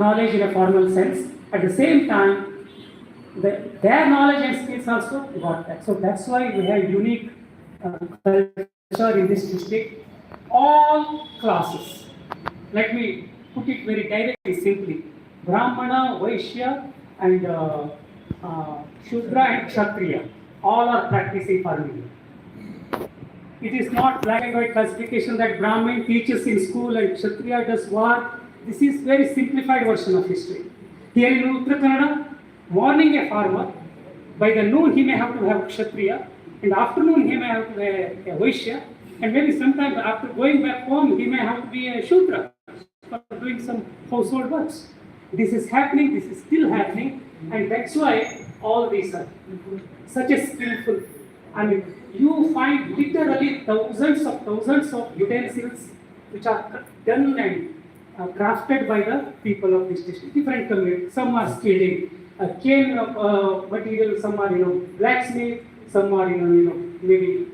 knowledge in a formal sense. At the same time, their knowledge and skills also got that. So that's why we have unique culture in this district. All classes. Let me put it very directly, simply. Brahmana, Vaishya, and Shudra and Kshatriya. All are practicing farming. It is not black and white classification that Brahmin teaches in school and Kshatriya does war. This is very simplified version of history. Here in Uttar Kannada, morning a farmer, by the noon he may have to have Kshatriya, in the afternoon he may have to be a Vaishya, and maybe sometime after going back home he may have to be a Shudra for doing some household works. This is happening, this is still happening, and that's why all these are such a skillful. I mean, you find literally thousands of utensils which are done and crafted by the people of this district, different communities. Some are skilled in cane material, some are blacksmith, some are maybe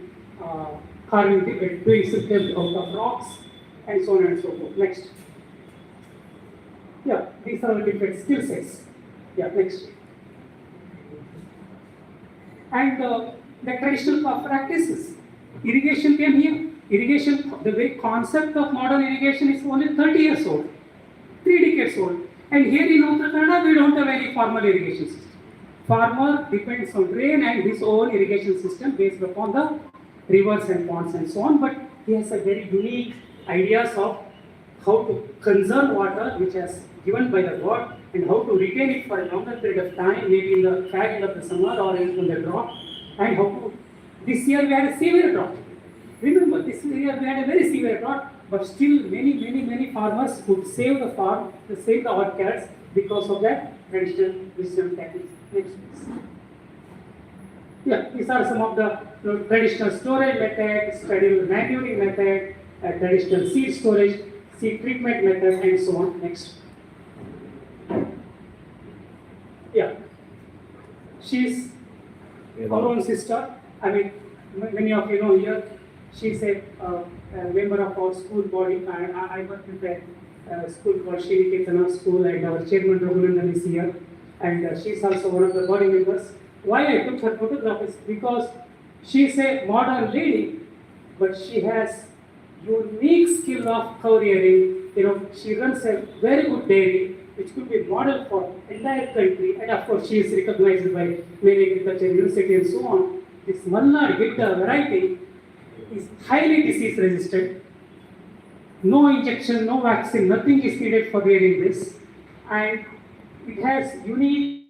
carving, doing systems out of rocks, and so on and so forth. Next. Yeah, these are the different skill sets. Yeah, next. And the traditional practices. Irrigation came here. Irrigation, the very concept of modern irrigation is only 30 years old, 3 decades old. And here in Uttar Kannada, we don't have any formal irrigation system. Farmer depends on rain and his own irrigation system based upon the rivers and ponds and so on. But he has a very unique ideas of how to conserve water, which has given by the God, and how to retain it for a longer period of time, maybe in the fag of the summer or in the drought, and how to. This year we had a severe drought. Remember, this year we had a very severe drought, but still many farmers could save the farm, save the orchards because of that traditional wisdom techniques. Next, please. Yeah, these are some of the traditional storage methods, traditional manuring method, traditional seed storage, seed treatment method, and so on. Next. Yeah, she's our own sister. I mean, many of you know here. She's a member of our school body. I work with a school called Shri Ketana School, and our chairman Raghunandan is here. And she's also one of the body members. Why I took her photograph is because she's a modern lady, but she has unique skill of cow rearing. She runs a very good dairy, which could be model for entire country. And of course, she is recognized by many agriculture university and so on. This Malnad Gidda variety is highly disease resistant. No injection, no vaccine, nothing is needed for rearing this. And it has unique,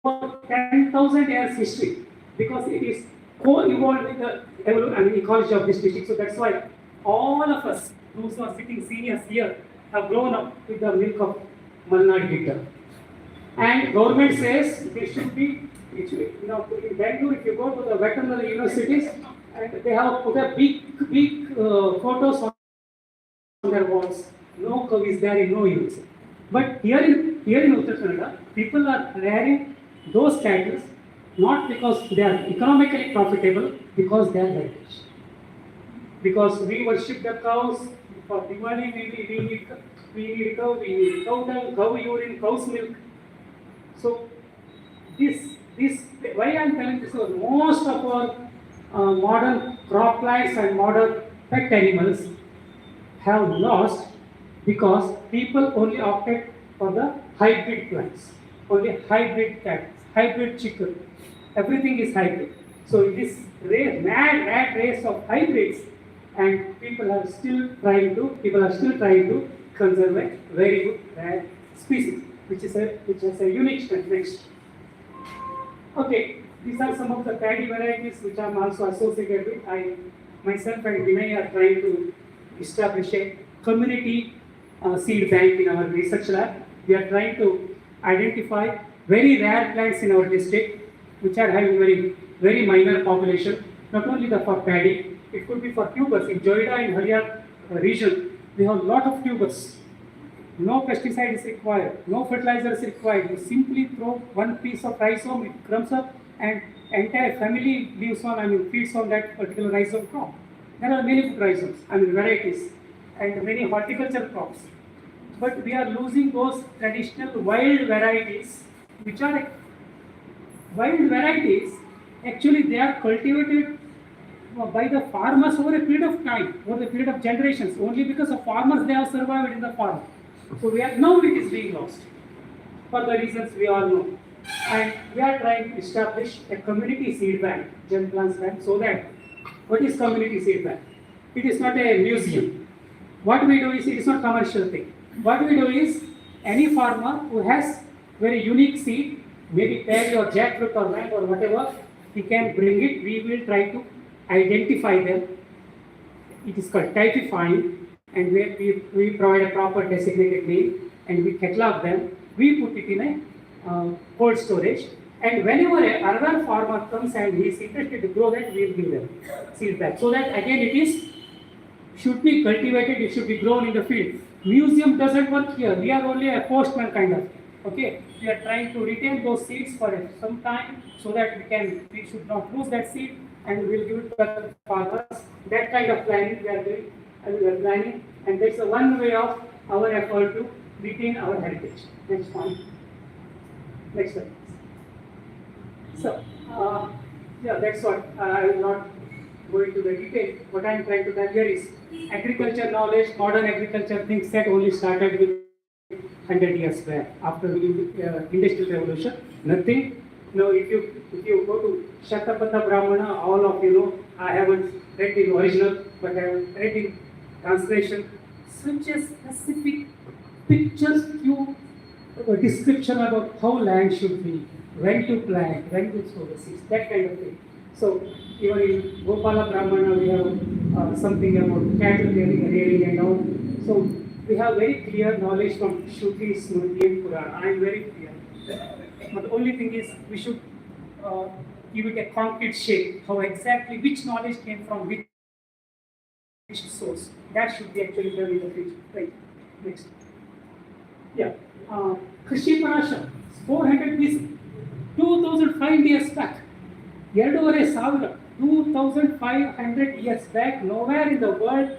over 10,000 years history, because it is co-evolved with the ecology of this district. So that's why all of us, those who are sitting seniors here, have grown up with the milk of Malnad Gidda. And government says they should be, in Bangalore, if you go to the veterinary universities, and they have put a big photos on their walls. No cow is there in no use. But here in Uttar Kannada, people are rearing those cattle not because they are economically profitable, because they are heritage. Because we worship the cows. For Diwali, we need cow, we need cow dung, cow urine, cow's milk. So this why I am telling this is most of our modern crop plants and modern pet animals have lost because people only opted for the hybrid plants, only hybrid cats, hybrid chicken. Everything is hybrid. So this mad race of hybrids, and people are still trying to conserve a very good rare species, which has a unique strength. Next. Okay, these are some of the paddy varieties which I am also associated with. I myself and Vinay are trying to establish a community seed bank in our research lab. We are trying to identify very rare plants in our district which are having very minor population, not only for paddy, it could be for tubers. In Joida and Haryana region, we have a lot of tubers. No pesticide is required, no fertilizer is required. You simply throw one piece of rhizome, it comes up, and entire family feeds on that particular rhizome crop. There are many good rhizomes, varieties, and many horticultural crops. but we are losing those traditional wild varieties, which are wild varieties. Actually, they are cultivated by the farmers over a period of time, over a period of generations. Only because of farmers they have survived in the farm. So we are now it is being lost for the reasons we all know. And we are trying to establish a community seed bank, Gem Plants Bank, so that what is community seed bank? It is not a museum. What we do is it is not commercial thing. What we do is any farmer who has very unique seed, maybe pear or jackfruit or mango or whatever, he can bring it. We will try to identify them. It is called typifying, and we provide a proper designated name and we catalog them. We put it in a cold storage, and whenever another farmer comes and he is interested to grow that, we will give them seed back. So that again it is should be cultivated, it should be grown in the field. Museum doesn't work here. We are only a postman kind of thing. Okay, we are trying to retain those seeds for some time so that we should not lose that seed and we will give it to the farmers. That kind of planning we are doing, and we are planning, and that's the one way of our effort to retain our heritage. Next one. Next slide. So, yeah, that's what I will not go into the detail. What I am trying to tell here is agriculture knowledge, modern agriculture things that only started with 100 years back after the industrial revolution. Nothing. No, if you go to Shatabata Brahmana, all of you know, I haven't read in original, but I have read in translation. Such a specific pictures, few description about how land should be, when to plant, when to sow the seeds, that kind of thing. So even in Gopala Brahmana, we have something about cattle rearing and all. So we have very clear knowledge from Shruti, Smriti and Purana. I am very clear. But the only thing is we should give it a concrete shape, how exactly which knowledge came from which source. That should be actually done in the future. Right. Next. Yeah. Krishi Parasha, 400 BC, 2005 years back. 2500 years back, nowhere in the world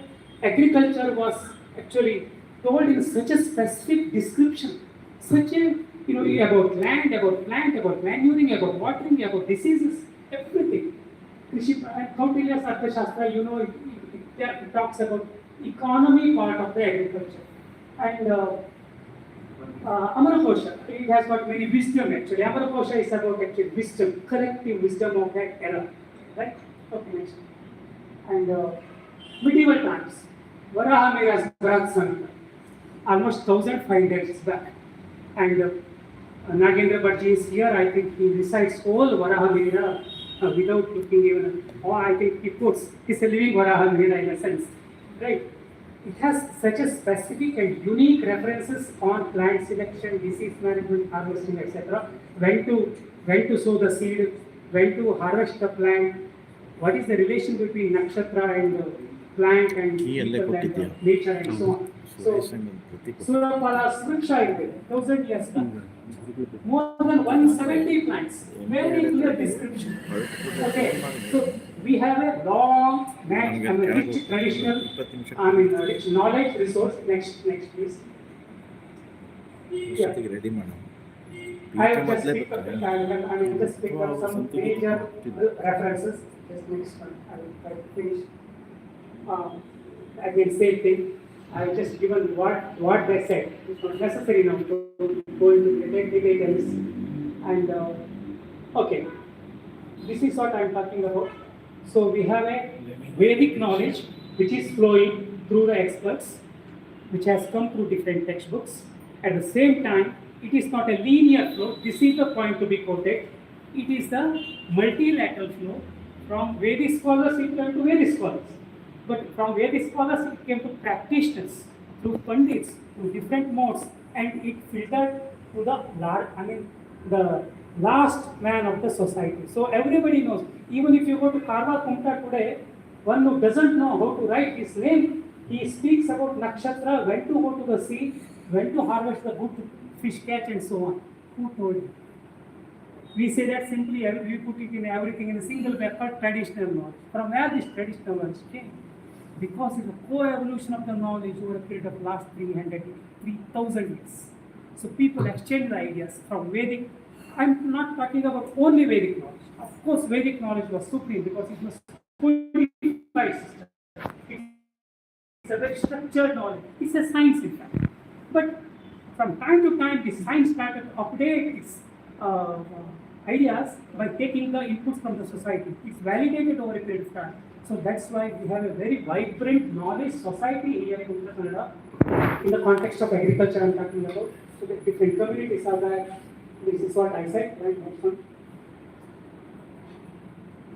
agriculture was actually told in such a specific description, such a about land, about plant, about manuring, about watering, about diseases, everything. Krishi and Kautilya's Arthashastra, it talks about economy part of the agriculture, and Amarkosha, it has got many wisdom actually. Amarkosha is about actually wisdom, collective wisdom of that era, right? Okay, next. And medieval times, Varahamira's grandson, almost 1500 years back, and Nagendra Bhattji is here. I think he recites all Varahamira without looking even. Or I think he's a living Varahamira in a sense, right? It has such a specific and unique references on plant selection, disease management, harvesting, etc. When to sow the seed, when to harvest the plant, what is the relation between nakshatra and plant and people and nature and so on. So, Surapala Sriksha is 1000 years back. More than 170 plants. Very clear description. Okay, so we have a long, rich traditional, rich knowledge resource. Next, please. Yeah. I will just pick up some major references. Just next one. I will try to finish. Again, same thing. I have just given what they said. It's not necessary now to go into details. And okay, this is what I am talking about. So we have a Vedic knowledge which is flowing through the experts, which has come through different textbooks. At the same time, it is not a linear flow. This is the point to be quoted. It is the multilateral flow from Vedic scholars it came to Vedic scholars. But from Vedic scholars it came to practitioners, to Pandits, to different modes, and it filtered to the last man of the society. So everybody knows. Even if you go to Karwa Kumta today, one who doesn't know how to write his name, he speaks about nakshatra, when to go to the sea, when to harvest the good fish catch and so on. Who told you? We say that simply, we put it in everything in a single paper, traditional knowledge. From where this traditional knowledge came? because it's a co-evolution of the knowledge over a period of last 3,000 years. So people exchange the ideas from Vedic. I'm not talking about only Vedic knowledge. Of course, Vedic knowledge was supreme because it was codified system. It's a very structured knowledge. It's a science, in fact. But from time to time, the science started to update its ideas by taking the inputs from the society. It's validated over a period of time. So that's why we have a very vibrant knowledge society here in Uttar Kannada. In the context of agriculture, I'm talking about. So the different communities are there. This is what I said. Right, next one.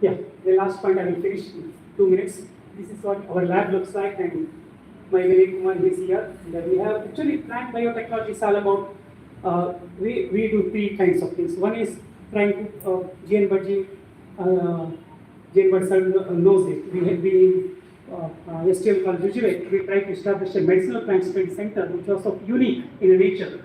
Yeah, the last point I will finish in 2 minutes. This is what our lab looks like, and my Vinay Kumar is here. And we have actually plant biotechnology is all about. We do 3 kinds of things. One is trying to Jane Bhaji. Jane Bhaji knows it. We have been in STL called Vijay. We tried to establish a medicinal plant study center, which was of unique in nature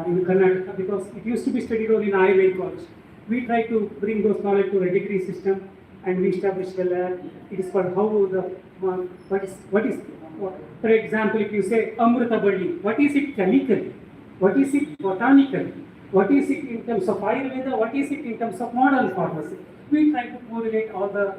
in Karnataka, because it used to be studied only in Ayurveda college. We try to bring those knowledge to a degree system, and we established a lab. It is called how the for example, if you say Amrita Bali, what is it chemically? What is it botanically? What is it in terms of Ayurveda? What is it in terms of modern pharmacy? We try to correlate all the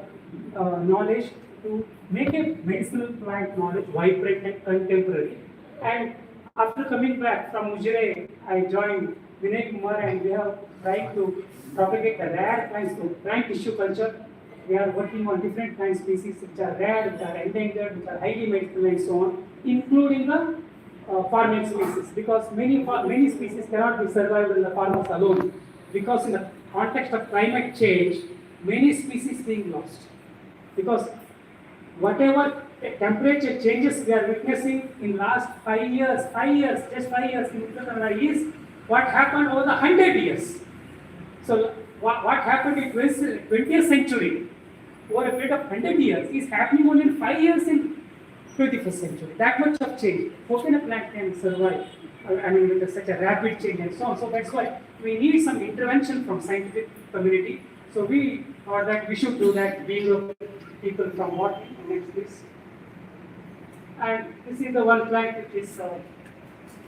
knowledge to make a medicinal plant knowledge vibrant and contemporary. And after coming back from Ujjain, I joined Vinay Kumar, and we have tried to propagate the rare plants to plant tissue culture. We are working on different plant species which are rare, which are endangered, which are highly medical, and so on, including the farming species, because many species cannot be survived in the farmers alone, because in the context of climate change, many species being lost, because whatever temperature changes we are witnessing in last 5 years, just 5 years in Uttar Kannada is what happened over the 100 years. So what happened in 20th century over a period of 100 years is happening only in 5 years in 21st century. That much of change. How can a plant can survive? I mean, with such a rapid change and so on. So that's why we need some intervention from scientific community. So we thought that we should do that. We look people from what next please. And this is the one plant which is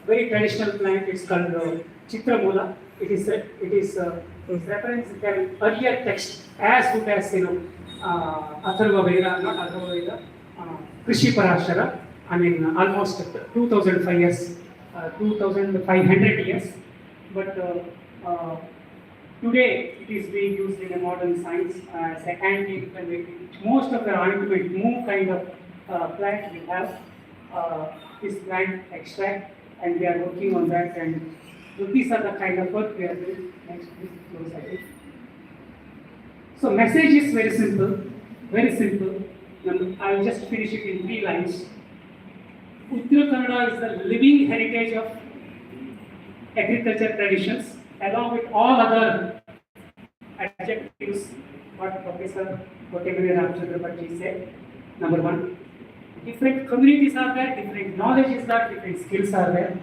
very traditional plant. It's called Chitramula. It is reference to an earlier text as good as Atharva Veda, not Atharva Veda, Krishi Parashara. I mean almost 2,005 years, 2,500 years. But today it is being used in a modern science as an anti-inflammatory. Most of the ointment, move kind of plant we have this plant extract, and we are working on that. And so these are the kind of work we are doing. Next, please close again. So message is very simple, very simple. I will just finish it in 3 lines. Uttar Kannada is the living heritage of agriculture traditions, along with all other adjectives what Professor Kotemani Ramchandra Bhatt said. Number 1, different communities are there, different knowledge is there, different skills are there.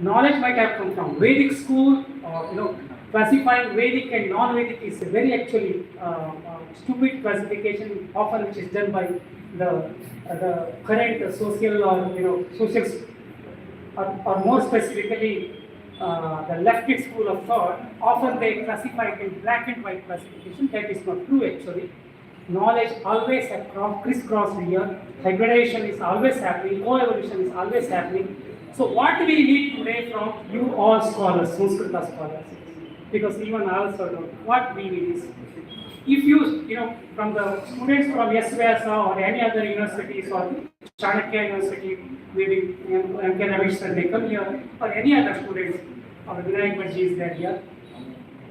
Knowledge might have come from Vedic school, or classifying Vedic and non-Vedic is a very actually stupid classification, often which is done by the current social or social, or more specifically the leftist school of thought. Often they classify it in black and white classification. That is not true actually. Knowledge always has crisscrossed here. Degradation is always happening. Co-evolution is always happening. So what we need today from you all scholars, Sanskrita scholars, because even I also know what we need is, if you from the students from SVS or any other universities or Chanakya University, maybe M.K. Ramesh they come here, or any other students, or Vinayak Bhaji is there here.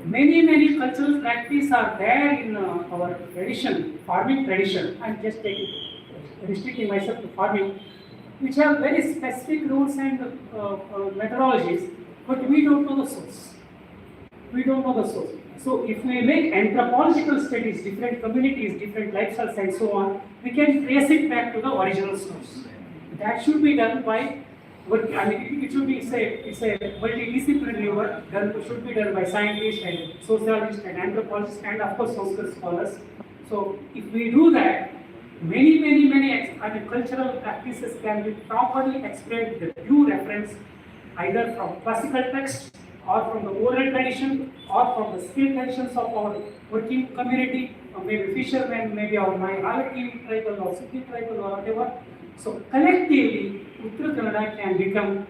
Many cultural practices are there in our tradition, farming tradition. I'm just restricting myself to farming, which have very specific rules and methodologies, but we don't know the source. We don't know the source. So if we make anthropological studies, different communities, different lifestyles and so on, we can trace it back to the original source. That should be done by, it should be, it's a multidisciplinary work, should be done by scientists and sociologists and anthropologists and of course Sanskrit scholars. So if we do that, cultural practices can be properly explained with due reference either from classical text or from the oral tradition or from the skill traditions of our working community, or maybe fishermen, maybe our minority tribal or city tribal or whatever. So collectively, Uttara Kannada can become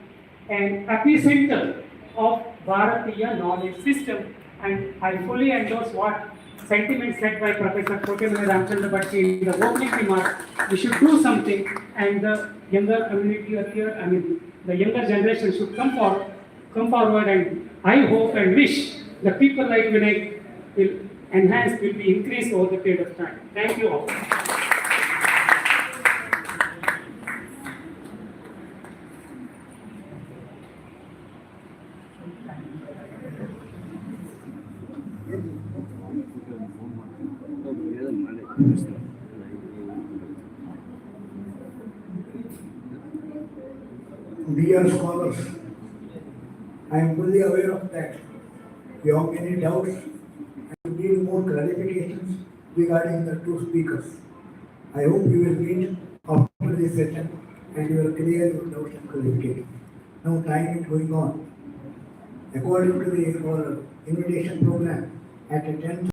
an epicenter of Bharatiya knowledge system, and I fully endorse what sentiment said by Professor Kotemani Ramchandra Bhatti in the opening remarks. We should do something, and the younger community here, the younger generation should come forward, and I hope and wish the people like Vinay will be increased over the period of time. Thank you all. Dear scholars, I am fully aware of that. You have many doubts and need more clarifications regarding the two speakers. I hope you will meet after this session and you will clear your doubts and clarifications. Now time is going on. According to our invitation program, at 10